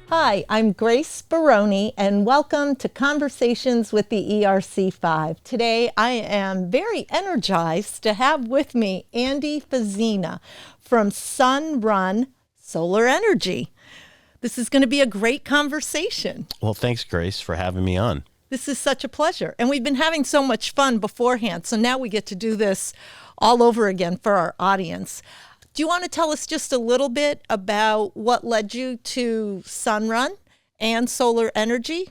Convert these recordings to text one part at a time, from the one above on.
Hi, I'm Grace Baroni, and welcome to Conversations with the ERC5. Today, I am very energized to have with me Andy Fazina from SunRun Solar Energy. This is going to be a great conversation. Well, thanks, Grace, for having me on. This is such a pleasure. And we've been having so much fun beforehand, so now we get to do this all over again for our audience. Do you want to tell us just a little bit about what led you to SunRun and solar energy?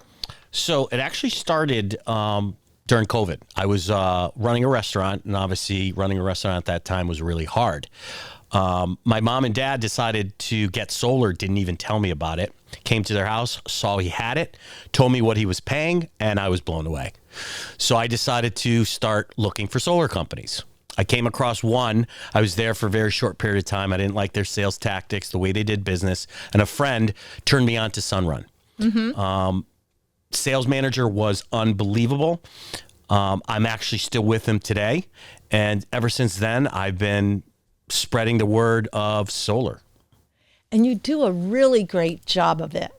So it actually started during COVID. I was running a restaurant, and obviously running a restaurant at that time was really hard. My mom and dad decided to get solar, didn't even tell me about it. Came to their house, saw he had it, told me what he was paying, and I was blown away. So I decided to start looking for solar companies. I came across one. I was there for a very short period of time. I didn't like their sales tactics, the way they did business. And a friend turned me on to SunRun. Sales manager was unbelievable. I'm actually still with him today. And ever since then, I've been spreading the word of solar. And you do a really great job of it.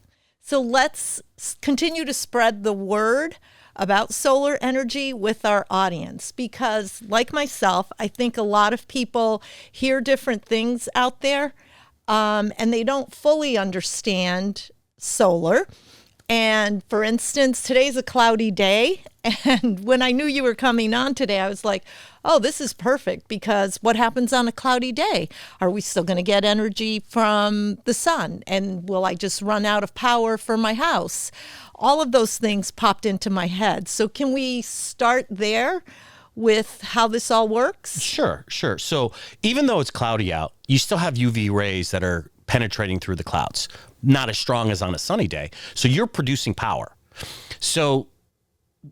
So let's continue to spread the word about solar energy with our audience, because like myself, I think a lot of people hear different things out there and they don't fully understand solar. And for instance, today's a cloudy day. And when I knew you were coming on today, I was like, oh, this is perfect, because what happens on a cloudy day? Are we still going to get energy from the sun? And will I just run out of power for my house? All of those things popped into my head. So can we start there with how this all works? Sure. So even though it's cloudy out, you still have UV rays that are penetrating through the clouds. Not as strong as on a sunny day. So you're producing power. So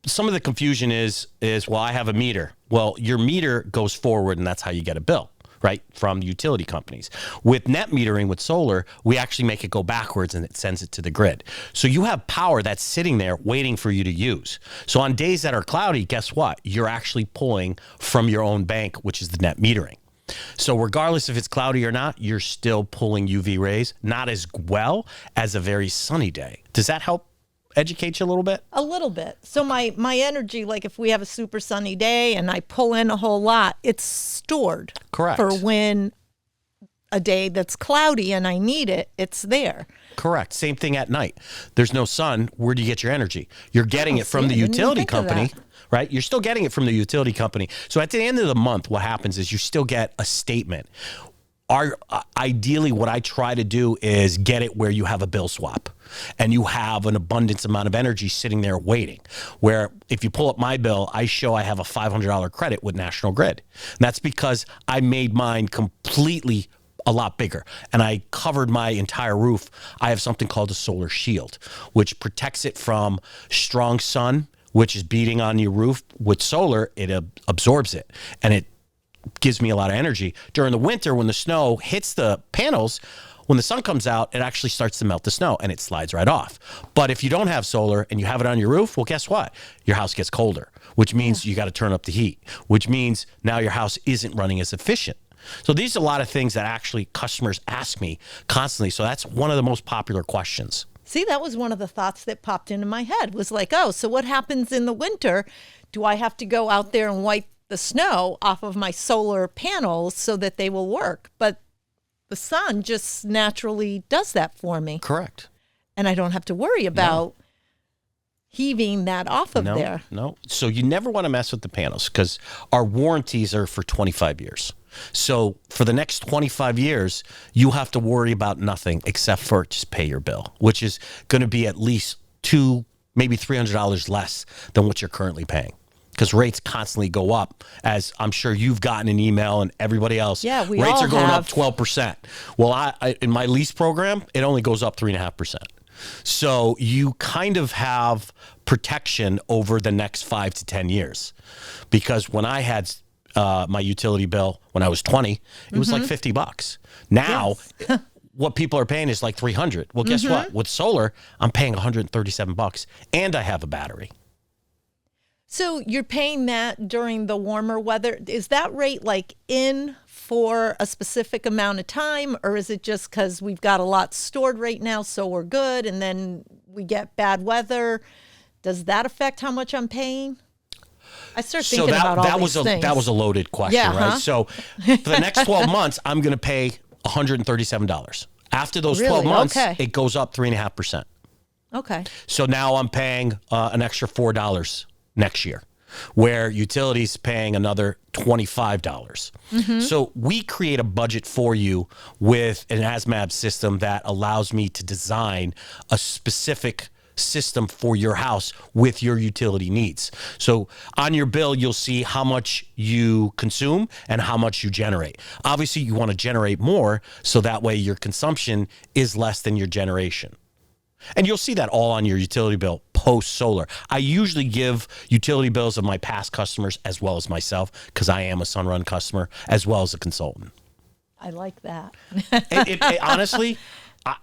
some of the confusion is, well, I have a meter. Well, your meter goes forward, and that's how you get a bill, right, from the utility companies. With net metering with solar, we actually make it go backwards, and it sends it to the grid. So you have power that's sitting there waiting for you to use. So on days that are cloudy, guess what? You're actually pulling from your own bank, which is the net metering. So regardless if it's cloudy or not, you're still pulling UV rays, not as well as a very sunny day. Does that help educate you a little bit? A little bit. So my energy, like if we have a super sunny day and I pull in a whole lot, it's stored. Correct. For when a day that's cloudy and I need it, it's there. Correct. Same thing at night. There's no sun. Where do you get your energy? You're getting it from the utility company, right? You're still getting it from the utility company. So at the end of the month, what happens is you still get a statement. Ideally, what I try to do is get it where you have a bill swap and you have an abundance amount of energy sitting there waiting. Where if you pull up my bill, I show I have a $500 credit with National Grid. And that's because I made mine completely a lot bigger, and I covered my entire roof. I have something called a solar shield, which protects it from strong sun, which is beating on your roof. With solar, it absorbs it, and it gives me a lot of energy. During the winter, when the snow hits the panels, when the sun comes out, it actually starts to melt the snow, and it slides right off. But if you don't have solar and you have it on your roof, well, guess what? Your house gets colder, which means you got to turn up the heat, which means now your house isn't running as efficient. So these are a lot of things that actually customers ask me constantly. So that's one of the most popular questions. See, that was one of the thoughts that popped into my head, was like, oh, so what happens in the winter? Do I have to go out there and wipe the snow off of my solar panels so that they will work? But the sun just naturally does that for me. Correct. And I don't have to worry about heaving that off of there. No. So you never want to mess with the panels, because our warranties are for 25 years. So for the next 25 years, you have to worry about nothing except for just pay your bill, which is going to be at least $200, maybe $300 less than what you're currently paying. Because rates constantly go up, as I'm sure you've gotten an email and everybody else. Yeah, we rates all are going have. up 12%. Well, I in my lease program, it only goes up 3.5%. So you kind of have protection over the next 5 to 10 years. Because when I had my utility bill when I was 20, it was like $50. Now, what people are paying is like $300. Well, guess what? With solar, I'm paying $137, and I have a battery. So you're paying that during the warmer weather. Is that rate like in for a specific amount of time, or is it just because we've got a lot stored right now, so we're good, and then we get bad weather? Does that affect how much I'm paying? I start thinking about all these things. That was a loaded question, right? So for the next 12 months, I'm going to pay $137. After those 12 months, it goes up 3.5%. Okay. So now I'm paying an extra $4 next year, where utilities paying another $25. So we create a budget for you with an ASMAB system that allows me to design a specific system for your house with your utility needs. So on your bill, you'll see how much you consume and how much you generate. Obviously, you want to generate more, so that way your consumption is less than your generation. And you'll see that all on your utility bill post solar. I usually give utility bills of my past customers as well as myself, because I am a SunRun customer as well as a consultant. I like that. Honestly,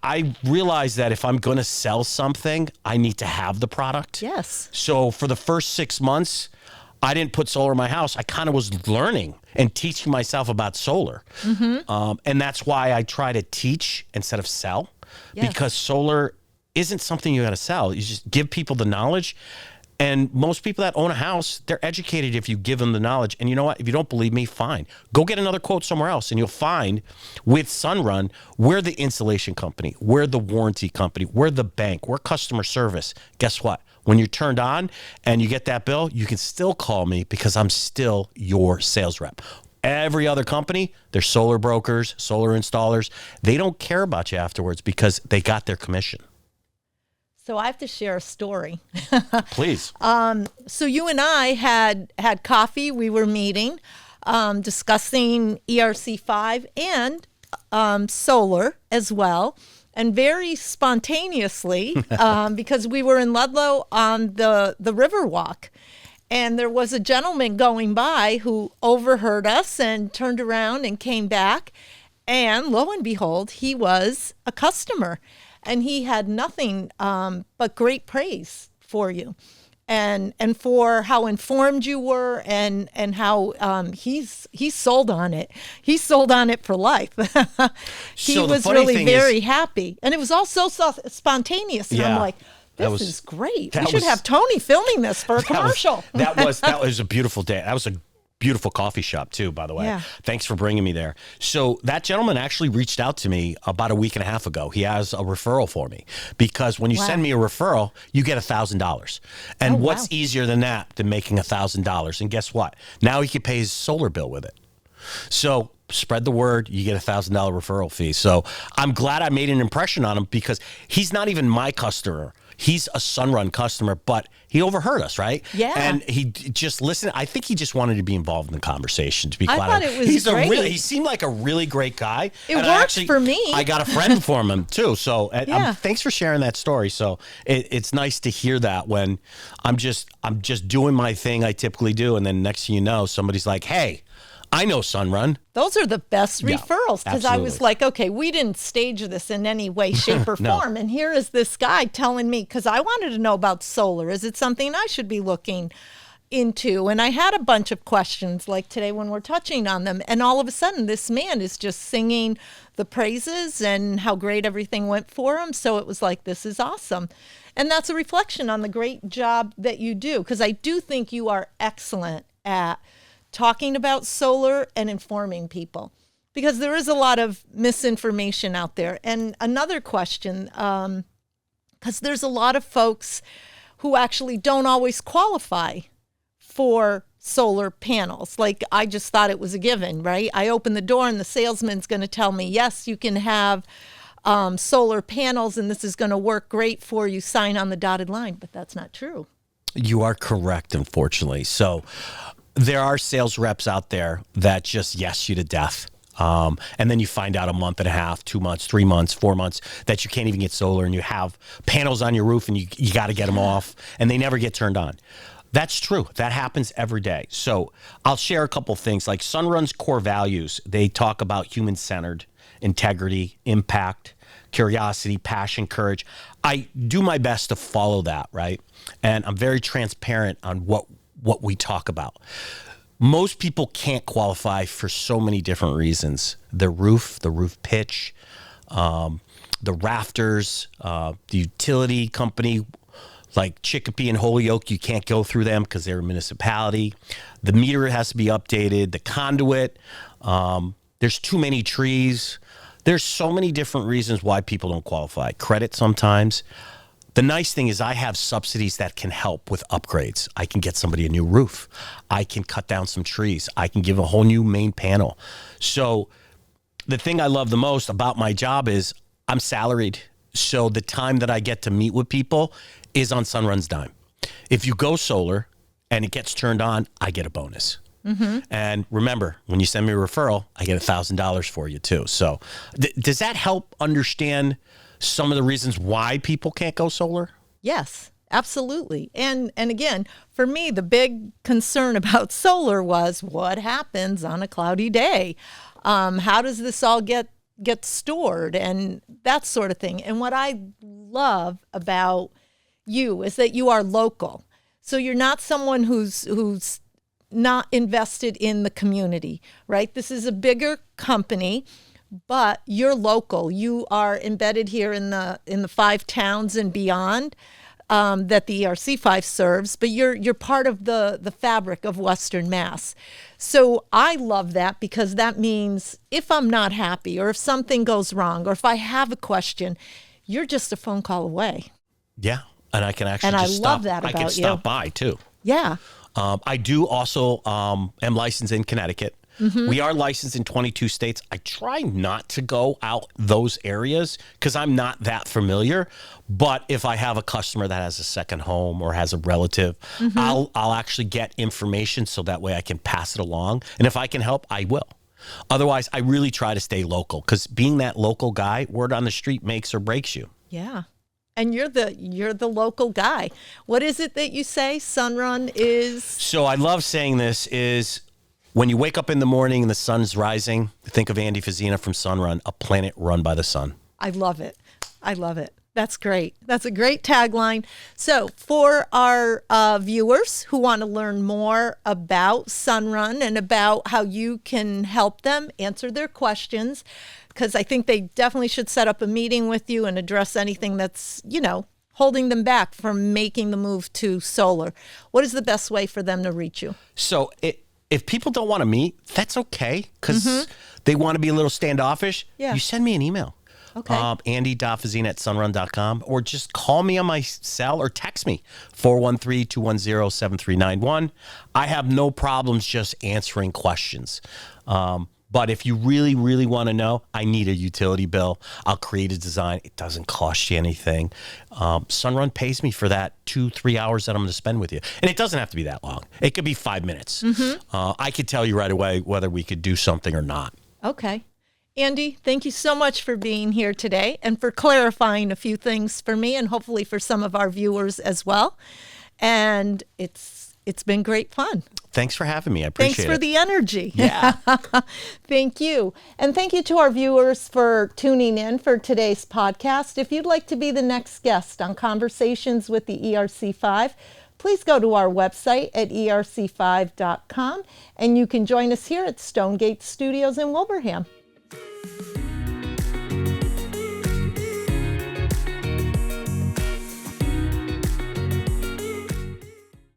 I realize that if I'm going to sell something, I need to have the product. Yes. So for the first 6 months, I didn't put solar in my house. I kind of was learning and teaching myself about solar. And that's why I try to teach instead of sell, because solar isn't something you got to sell. You just give people the knowledge. And most people that own a house, they're educated if you give them the knowledge. And you know what? If you don't believe me, fine. Go get another quote somewhere else, and you'll find with SunRun, we're the installation company, we're the warranty company, we're the bank, we're customer service. Guess what? When you're turned on and you get that bill, you can still call me, because I'm still your sales rep. Every other company, they're solar brokers, solar installers. They don't care about you afterwards because they got their commission. So I have to share a story. Please. So you and I had coffee. We were meeting, discussing ERC5 and solar as well. And very spontaneously, because we were in Ludlow on the Riverwalk, and there was a gentleman going by who overheard us and turned around and came back. And lo and behold, he was a customer. And he had nothing but great praise for you, and for how informed you were, and how he's sold on it. He's sold on it for life. He was really very happy, and it was all so spontaneous. And I'm like, this is great. We should have Tony filming this for a commercial. That was a beautiful day. That was a beautiful coffee shop too, by the way. Yeah. Thanks for bringing me there. So that gentleman actually reached out to me about a week and a half ago. He has a referral for me, because when you send me a referral, you get $1,000. And what's easier than that, than making $1,000? And guess what? Now he can pay his solar bill with it. So spread the word, you get $1,000 referral fee. So I'm glad I made an impression on him, because he's not even my customer. He's a SunRun customer, but he overheard us, right? Yeah. And he just listened. I think he just wanted to be involved in the conversation, to be quite honest. I thought it was great. He seemed like a really great guy. It worked for me. I got a friend from him too. So thanks for sharing that story. So it's nice to hear that when I'm just doing my thing I typically do. And then next thing you know, somebody's like, hey, I know SunRun. Those are the best referrals, because I was like, okay, we didn't stage this in any way, shape, or form. And here is this guy telling me, because I wanted to know about solar. Is it something I should be looking into? And I had a bunch of questions like today when we're touching on them. And all of a sudden, this man is just singing the praises and how great everything went for him. So it was like, this is awesome. And that's a reflection on the great job that you do, because I do think you are excellent at talking about solar and informing people, because there is a lot of misinformation out there. And another question, because there's a lot of folks who actually don't always qualify for solar panels. Like, I just thought it was a given, right? I open the door and the salesman's going to tell me, yes, you can have solar panels and this is going to work great for you. Sign on the dotted line. But that's not true. You are correct, unfortunately. So there are sales reps out there that just yes you to death. And then you find out a month and a half, 2 months, 3 months, 4 months that you can't even get solar, and you have panels on your roof and you got to get them off, and they never get turned on. That's true. That happens every day. So I'll share a couple things. Like SunRun's core values, they talk about human-centered, integrity, impact, curiosity, passion, courage. I do my best to follow that, right? And I'm very transparent on what what we talk about. Most people can't qualify for so many different reasons. The roof pitch, the rafters, the utility company like Chicopee and Holyoke, you can't go through them because they're a municipality. The meter has to be updated, the conduit, there's too many trees. There's so many different reasons why people don't qualify. Credit sometimes. The nice thing is I have subsidies that can help with upgrades. I can get somebody a new roof. I can cut down some trees. I can give a whole new main panel. So the thing I love the most about my job is I'm salaried. So the time that I get to meet with people is on SunRun's dime. If you go solar and it gets turned on, I get a bonus. Mm-hmm. And remember, when you send me a referral, I get $1,000 for you too. So does that help understand some of the reasons why people can't go solar? Yes, absolutely. And again, for me, the big concern about solar was what happens on a cloudy day? How does this all get stored and that sort of thing? And what I love about you is that you are local. So you're not someone who's not invested in the community, right? This is a bigger company, but you're local. You are embedded here in the 5 towns and beyond that the ERC5 serves, but you're part of the fabric of Western Mass. So I love that because that means if I'm not happy or if something goes wrong or if I have a question, you're just a phone call away. Yeah, and I can actually and just I stop. love that about I can stop by too. Yeah. I do also am licensed in Connecticut. Mm-hmm. We are licensed in 22 states. I try not to go out those areas because I'm not that familiar. But if I have a customer that has a second home or has a relative, mm-hmm. I'll actually get information so that way I can pass it along. And if I can help, I will. Otherwise, I really try to stay local because being that local guy, word on the street makes or breaks you. Yeah. And you're the local guy. What is it that you say SunRun is? So I love saying this is when you wake up in the morning and the sun's rising, think of Andy Fazina from SunRun, a planet run by the sun. I love it. I love it. That's great. That's a great tagline. So for our viewers who want to learn more about SunRun and about how you can help them answer their questions, because I think they definitely should set up a meeting with you and address anything that's, holding them back from making the move to solar. What is the best way for them to reach you? So if people don't want to meet, that's okay, because mm-hmm. they want to be a little standoffish. Yeah. You send me an email. Okay. Andy.Fazina@sunrun.com, or just call me on my cell or text me, 413-210-7391. I have no problems just answering questions. But if you really, really want to know, I need a utility bill. I'll create a design. It doesn't cost you anything. SunRun pays me for that 2-3 hours that I'm going to spend with you. And it doesn't have to be that long. It could be 5 minutes. Mm-hmm. I could tell you right away whether we could do something or not. Okay. Andy, thank you so much for being here today and for clarifying a few things for me and hopefully for some of our viewers as well. And it's been great fun. Thanks for having me. I appreciate it. Thanks for the energy. Yeah. Thank you. And thank you to our viewers for tuning in for today's podcast. If you'd like to be the next guest on Conversations with the ERC5, please go to our website at erc5.com and you can join us here at Stonegate Studios in Wilbraham.